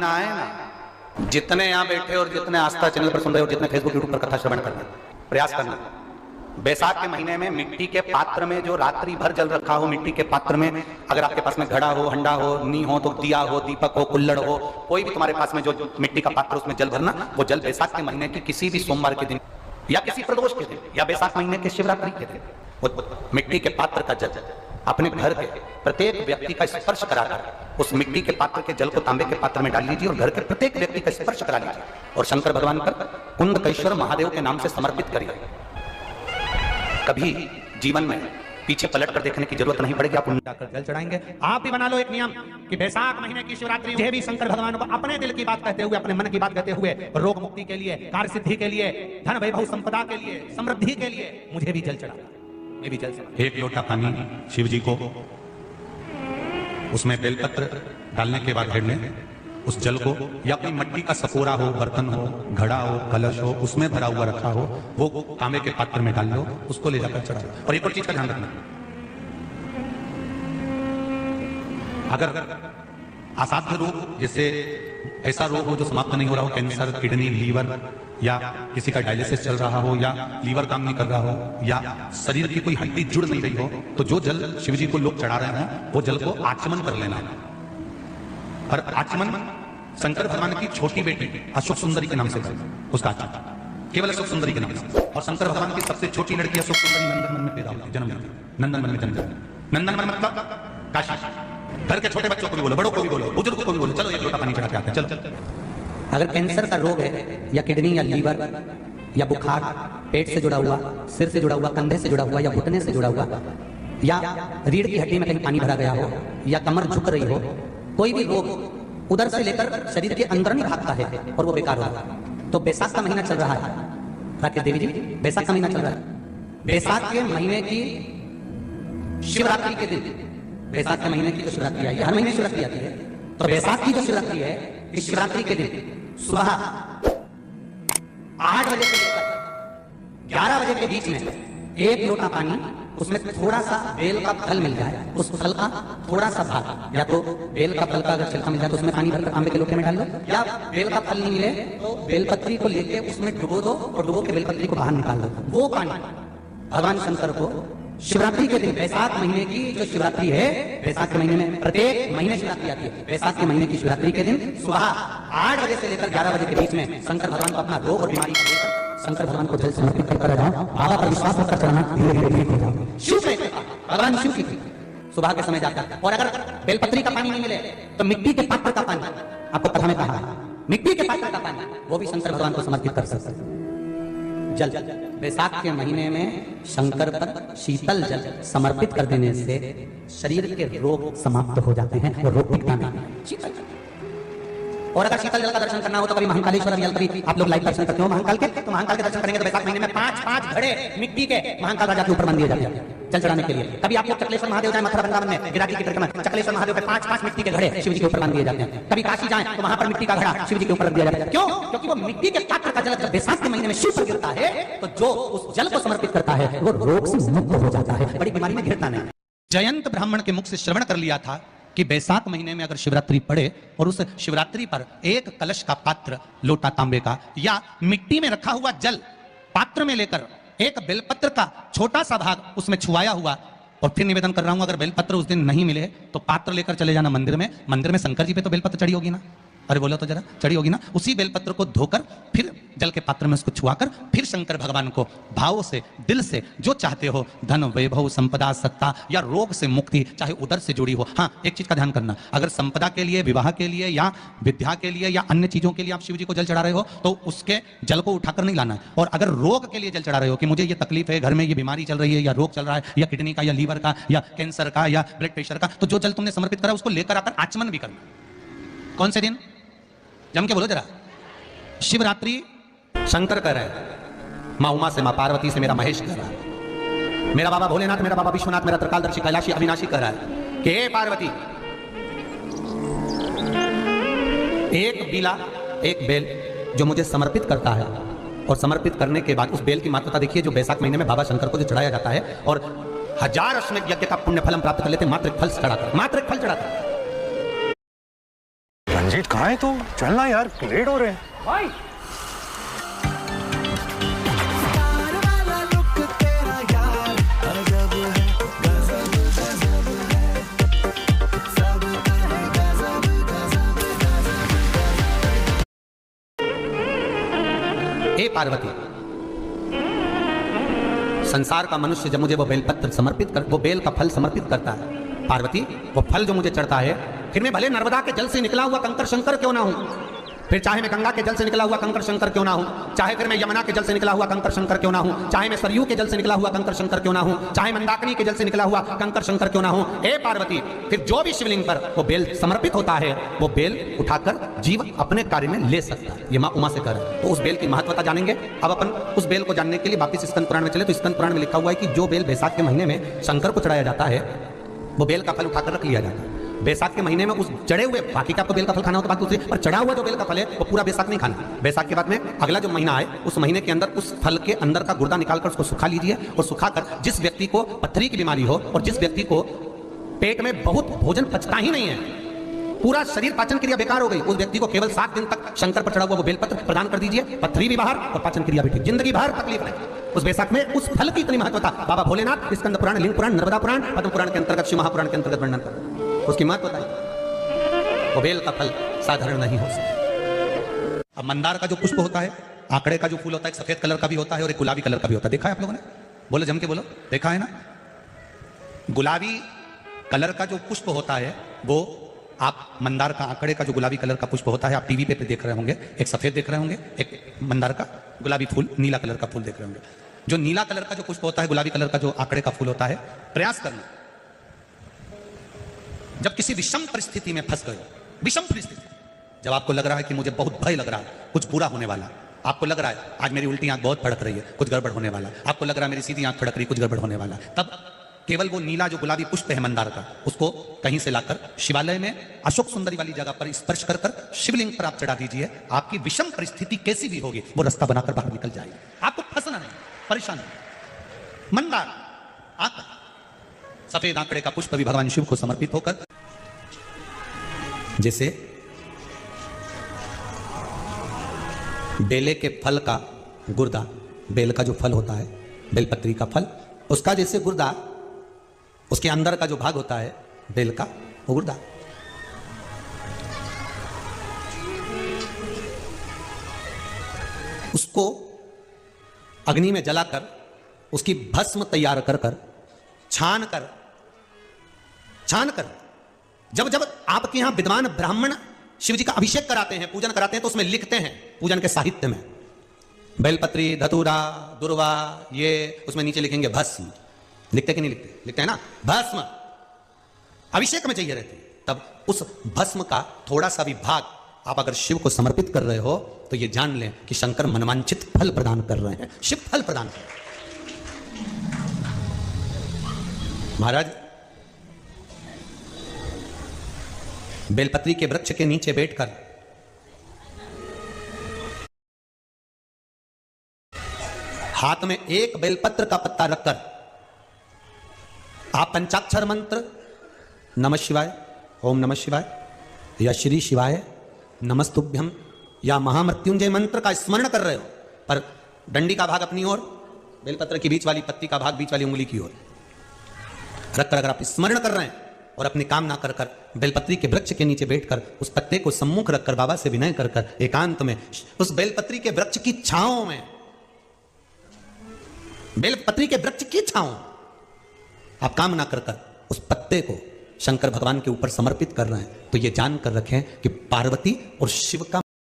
महीना आए ना, जितने यहाँ बैठे और जितने आस्था चैनल पर सुन रहे हो, जितने फेसबुक यूट्यूब पर कथा श्रवण करना, प्रयास करना, बैसाख के महीने में मिट्टी के पात्र में जो रात्रि भर जल रखा हो, मिट्टी के पात्र में, अगर आपके पास में घड़ा हो, हंडा हो, नी हो तो दिया हो, दीपक हो, कुल्लड़ हो, कोई भी तुम्हारे पास में जो मिट्टी का पात्र उसमें जल भरना, वो जल बैसाख के महीने की किसी भी सोमवार के दिन या किसी प्रदोष के दिन या बैसाख महीने के शिवरात्रि के दिन वो मिट्टी के पात्र का जल अपने घर के प्रत्येक व्यक्ति का स्पर्श कराकर उस मिट्टी के पात्र के जल को तांबे के पात्र में डाल लीजिए और घर के प्रत्येक व्यक्ति का स्पर्श करा लीजिए और शंकर भगवान पर कुंडकेश्वर महादेव के नाम से समर्पित करिए। कभी जीवन में पीछे पलट कर देखने की जरूरत नहीं पड़ेगी। आप जाकर जल चढ़ाएंगे। आप भी बना लो एक नियम कि बैसाख महीने की शिवरात्रि मुझे भी शंकर भगवान को अपने दिल की बात कहते हुए, अपने मन की बात कहते हुए, रोग मुक्ति के लिए, कार्य सिद्धि के लिए, धन वैभव संपदा के लिए, समृद्धि के लिए मुझे भी जल चढ़ाना, मैं भी जल चढ़ा। एक लोटा पानी शिव जी को, उसमें बेलपत्र डालने के बाद घेर लें। उस जल को या कोई मिट्टी का सपोरा हो, बर्तन हो, घड़ा हो, कलश हो, उसमें भरा हुआ रखा हो, वो तांबे के पात्र में डाल लो, उसको ले जाकर चढ़ाओ। और एक और चीज का ध्यान रखना, अगर असाध्य रोग, जैसे ऐसा रोग हो जो समाप्त नहीं हो रहा हो, कैंसर, किडनी, लीवर, या किसी का डायलिसिस चल रहा हो, या लीवर काम नहीं कर रहा हो, या शरीर की कोई हड्डी जुड़ नहीं रही हो, तो जो जल शिव जी को लोग चढ़ा रहे हैं वो जल को आचमन कर लेना है। और आचमन शंकर भगवान की छोटी बेटी अशोक सुंदरी के नाम से करना, उसका आचमन केवल अशोक सुंदरी के नाम से। और शंकर भगवान की सबसे छोटी लड़की अशोक सुंदरी नंदन वन में पैदा हुई, जन्म नंदन वन में जन्म। नंदन वन मतलब काशी। घर के छोटे बच्चों को भी बोलो, बड़ों को भी बोलो, बुजुर्गों को भी बोलो, चलो एक लोटा पानी चढ़ा के आते हैं, चलो। अगर कैंसर का रोग है या किडनी या लीवर या बुखार, पेट से जुड़ा हुआ, सिर से जुड़ा हुआ, कंधे से जुड़ा हुआ या घुटने से जुड़ा हुआ, या रीढ़ की हड्डी में कहीं पानी भरा गया हो, या कमर झुक रही हो, कोई भी रोग उधर से लेकर शरीर के अंदर नहीं भागता है और वो बेकार होता है, तो बैसाख का महीना चल रहा है। राकेश देवी जी, बैसाख का महीना चल रहा है। बैसाख के महीने की शिवरात्रि के दिन, बैसाख के महीने की जो शिवरात्रि आई है, हर महीने शिवरात्रि आती है, तो बैसाख की जो शिवरात्रि है, इस शिवरात्रि के दिन सुबह 8 बजे से लेकर 11 बजे के बीच में एक लोटा पानी, उसमें थोड़ा सा बेल का फल मिल जाए, उस फल का थोड़ा सा भाग, या तो बेल का फल का अगर छिलका मिल जाए तो उसमें पानी भरकर तांबे के लोटे में डाल लो, या बेल का फल नहीं मिले तो बेलपत्री को लेके उसमें डुबो दो और डुबो के बेलपत्री को बाहर निकाल दो। वो पानी भगवान शंकर को शिवरात्रि के दिन, बैसाख महीने की जो शिवरात्रि है, बैसाख के महीने में प्रत्येक महीने शिवरात्रि आती है, बैसाख के महीने की शिवरात्रि के दिन सुबह 8 बजे से लेकर 11 बजे के बीच में शंकर भगवान को अपना रोग और बीमारी को लेकर शंकर भगवान को जल समर्पित कर जाओ। बाबा पर विश्वास रखकर चढ़ाना, धीरे धीरे ठीक हो जाओ। शिव से भगवान शिव की सुबह के समय जाकर, और अगर बेलपत्री का पानी नहीं मिले तो मिट्टी के पात्र का पानी, आपको कथा में कहा है, मिट्टी के पात्र का पानी, वो भी शंकर भगवान को समर्पित कर सकते हैं। जल बैसाख के महीने में शंकर पर शीतल जल समर्पित कर देने से शरीर के रोग समाप्त हो जाते हैं और रोग टिकता नहीं। और अगर शीतल जल का दर्शन करना हो तो कभी महाकालेश्वर कभी आप लोग लाइव दर्शन करते हो महाकाल के, तो महाकाल के दर्शन करेंगे तो बैसाख महीने में 5-5 घड़े मिट्टी के महाकाल राजा के ऊपर बांध दिए जाते हैं जल चढ़ाने के लिए। कभी आप लोग चकलेश्वर महादेव जाए मथुरा वृंदावन में, गिराकी की परिक्रमा, चकलेश्वर महादेव पे 5-5 मिट्टी के घड़े शिव जी के ऊपर बांध दिए जाते हैं। कभी काशी जाए तो वहां पर मिट्टी का घड़ा शिव जी के ऊपर रख दिया जाता है। क्यों? क्योंकि वो मिट्टी के पात्र का जल जब बैसाख के महीने में शिव पर गिरता है तो जो उस जल को समर्पित करता है वो रोग से मुक्त हो जाता है, बड़ी बीमारी में घिरता नहीं। जयंत ब्राह्मण के मुख से श्रवण कर लिया था कि बैसाख महीने में अगर शिवरात्रि पड़े और उस शिवरात्रि पर एक कलश का पात्र, लोटा तांबे का या मिट्टी में रखा हुआ जल पात्र में लेकर एक बेलपत्र का छोटा सा भाग उसमें छुआया हुआ, और फिर निवेदन कर रहा हूं अगर बेलपत्र उस दिन नहीं मिले तो पात्र लेकर चले जाना मंदिर में। मंदिर में शंकर जी पे तो बेलपत्र चढ़ी होगी ना, अरे बोलो तो जरा, चढ़ी होगी ना। उसी बेलपत्र को धोकर फिर जल के पात्र में उसको छुआकर फिर शंकर भगवान को भाव से, दिल से जो चाहते हो, धन वैभव संपदा सत्ता या रोग से मुक्ति, चाहे उधर से जुड़ी हो। हाँ, एक चीज का ध्यान करना, अगर संपदा के लिए, विवाह के लिए या विद्या के लिए या अन्य चीजों के लिए आप शिव जी को जल चढ़ा रहे हो तो उसके जल को उठाकर नहीं लाना है। और अगर रोग के लिए जल चढ़ा रहे हो कि मुझे ये तकलीफ है, घर में ये बीमारी चल रही है, या रोग चल रहा है, या किडनी का या लीवर का या कैंसर का या ब्लड प्रेशर का, तो जो जल तुमने समर्पित करा उसको लेकर आकर आचमन भी करना। कौन से दिन? जम के बोलो जरा। शिवरात्रि शंकर कह रहे हैं, माँ उमा से, माँ पार्वती से, मेरा महेश कह रहा है, मेरा बाबा भोलेनाथ, मेरा बाबा विश्वनाथ, मेरा त्रिकालदर्शी कैलाशी अविनाशी कह रहा है कि हे पार्वती, एक बीला, एक बेल जो मुझे समर्पित करता है, और समर्पित करने के बाद उस बेल की मात्रता देखिए जो बैसाख महीने में बाबा शंकर को जो चढ़ाया जाता है, और 1000 अश्वमेध यज्ञ का पुण्य फल हम प्राप्त कर लेते हैं मात्र एक फल चढ़ाकर, मात्र एक फल चढ़ाकर। रंजीत आए तो चलना यार, लेट हो रहे हैं भाई हे पार्वती, संसार का मनुष्य जब मुझे वो बेलपत्र समर्पित कर, वो बेल का फल समर्पित करता है, पार्वती वो फल जो मुझे चढ़ता है, फिर मैं भले नर्मदा के जल से निकला हुआ कंकर शंकर क्यों ना हूं, फिर चाहे मैं गंगा के जल से निकला हुआ कंकर शंकर क्यों ना हूं, चाहे फिर मैं यमुना के जल से निकला हुआ कंकर शंकर क्यों ना हूं, चाहे मैं सरयू के जल से निकला हुआ कंकर शंकर क्यों ना हूं, चाहे मंदाकिनी के जल से निकला हुआ कंकर शंकर क्यों ना हूं, हे पार्वती फिर जो भी शिवलिंग पर वो बेल समर्पित होता है, वो बेल उठाकर जीव अपने कार्य में ले सकता है। ये मां उमा से कर रहा है। तो उस बेल की महत्वता जानेंगे। अब अपन उस बेल को जानने के लिए वापिस स्कंद पुराण में चले तो स्कंद पुराण में लिखा हुआ है कि जो बेल बैसाख के महीने में शंकर को चढ़ाया जाता है, वो बेल का फल उठाकर रख लिया जाता है। बैसाख के महीने में उस चढ़े हुए, बाकी का आपको बेल का फल खाना हो तो बात दूसरी, पर चढ़ा हुआ जो बेल का फल है वो पूरा बैसाख नहीं खाना। बैसाख के बाद में अगला जो महीना है, उस महीने के अंदर उस फल के अंदर का गुर्दा निकालकर उसको सुखा लीजिए, और सुखाकर जिस व्यक्ति को पथरी की बीमारी हो और जिस व्यक्ति को पेट में बहुत भोजन पचता ही नहीं है, पूरा शरीर पाचन क्रिया बेकार हो गई, उस व्यक्ति को केवल 7 दिन तक शंकर पर चढ़ा हुआ वो बेलपत्र प्रदान कर दीजिए। पथरी भी बाहर और पाचन क्रिया भी ठीक, जिंदगी भर तकलीफ नहीं। उस बैसाख में उस फल की इतनी महत्वता बाबा भोलेनाथ स्कंद पुराण, लिंग पुराण, नर्मदा पुराण, पद्म पुराण के अंतर्गत, शिव महापुराण के अंतर्गत वर्णन कर उसकी महत्वता है। वो बेल का फल साधारण नहीं हो सकता। अब मंदार का जो पुष्प होता है, आंकड़े का जो फूल होता है, एक सफेद कलर का भी होता है और एक गुलाबी कलर का भी होता है। देखा है आप लोगों ने? बोलो जम के बोलो, देखा है ना? गुलाबी कलर का जो पुष्प होता है वो, आप मंदार का, आंकड़े का जो गुलाबी कलर का पुष्प होता है, आप टीवी पे देख रहे होंगे, एक सफेद देख रहे होंगे, एक मंदार का गुलाबी फूल, नीला कलर का फूल देख रहे होंगे। जो नीला कलर का जो पुष्प होता है, गुलाबी कलर का जो आंकड़े का फूल होता है, प्रयास करना, जब किसी विषम परिस्थिति में फंस गए, विषम परिस्थिति, जब आपको लग रहा है कि मुझे बहुत भय लग रहा है, कुछ बुरा होने वाला, आपको लग रहा है आज मेरी उल्टी आंख बहुत फड़क रही है, कुछ गड़बड़ होने वाला, आपको लग रहा है मेरी सीधी आंख फड़क रही है, कुछ गड़बड़ होने वाला, तब केवल वो नीला जो गुलाबी पुष्प है मंदार का, उसको कहीं से लाकर शिवालय में अशोक सुंदरी वाली जगह पर स्पर्श कर कर शिवलिंग पर आप चढ़ा दीजिए। आपकी विषम परिस्थिति कैसी भी होगी वो रास्ता बनाकर बाहर निकल जाएगी, आपको फंसना नहीं, परेशान नहीं। मंदार आंकड़ा, सफेद आंकड़े का पुष्प भी भगवान शिव को समर्पित होकर, जैसे बेले के फल का गुर्दा, बेल का जो फल होता है, बेलपत्री का फल, उसका जैसे गुर्दा, उसके अंदर का जो भाग होता है बेल का, वो गुर्दा, उसको अग्नि में जलाकर उसकी भस्म तैयार कर कर छान कर जब जब आपके यहां विद्वान ब्राह्मण शिव जी का अभिषेक कराते हैं, पूजन कराते हैं, तो उसमें लिखते हैं, पूजन के साहित्य में, बेलपत्री, धतूरा, दुर्वा, ये उसमें नीचे लिखेंगे भस्म। लिखते कि नहीं लिखते? लिखते हैं ना, भस्म अभिषेक में चाहिए रहती है। तब उस भस्म का थोड़ा सा भी भाग आप अगर शिव को समर्पित कर रहे हो तो ये जान लें कि शंकर मनवांछित फल प्रदान कर रहे हैं, शिव फल प्रदान कर रहे हैं। महाराज बेलपत्री के वृक्ष के नीचे बैठकर हाथ में एक बेलपत्र का पत्ता रखकर आप पंचाक्षर मंत्र नमः शिवाय, ओम नमः शिवाय, या श्री शिवाय नमस्तुभ्यम, या महामृत्युंजय मंत्र का स्मरण कर रहे हो, पर डंडी का भाग अपनी ओर, बेलपत्र की बीच वाली पत्ती का भाग बीच वाली उंगली की ओर रखकर अगर आप स्मरण कर रहे हैं और अपनी कामना कर कर बेलपत्री के वृक्ष के नीचे बैठकर उस पत्ते को सम्मुख रखकर बाबा से विनय कर कर एकांत में उस बेलपत्री के वृक्ष की छांव में, बेलपत्री के वृक्ष की छांव आप कामना कर कर उस पत्ते को शंकर भगवान के ऊपर समर्पित कर रहे हैं, तो ये जानकर रखें कि पार्वती और शिव का